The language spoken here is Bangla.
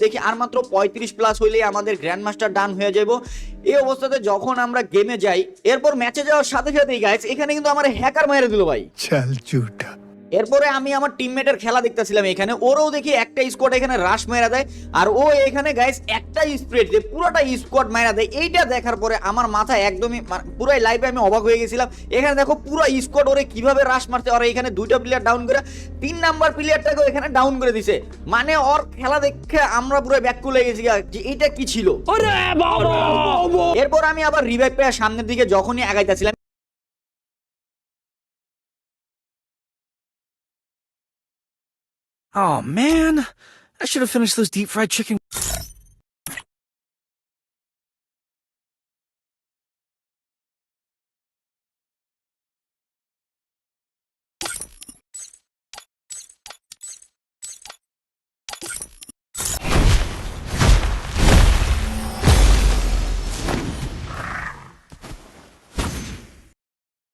দেখি আর মাত্র 35 প্লাস হইলেই আমাদের গ্র্যান্ড মাস্টার ডান হয়ে যাব। এই অবস্থাতে যখন আমরা গেমে যাই, এরপর ম্যাচে যাওয়ার সাথে সাথেই গাইস এখানে কিন্তু আমার হ্যাকার মেরে দিল ভাই। চল ঝুটা। এরপরে আমি আমার টিমমেটের খেলা দেখতেছিলাম, এখানে ওরও দেখি একটা স্কোয়াড এখানে রাশ মেরা দেয়, আর ও এখানে গাইস একটা স্প্রেড দিয়ে পুরোটা স্কোয়াড মেরা দেয়। এইটা দেখার পরে আমার মাথা একদমই পুরাই লাইভে আমি অবাক হয়ে গেছিলাম। এখানে দেখো পুরো স্কোয়াড ওরে কিভাবে রাশ মারছে, আর এখানে 2টা প্লেয়ার ডাউন করে 3 নাম্বার প্লেয়ারটাকে এখানে ডাউন করে দিছে। মানে ওর খেলা দেখে আমরা পুরো ব্যাক করে গেছি যে এটা কি ছিল। এরপর আমি আবার রিভাইভ পেয়ে সামনের দিকে যখনই আগাইতেছিলাম, Oh man, I should have finished those deep fried chicken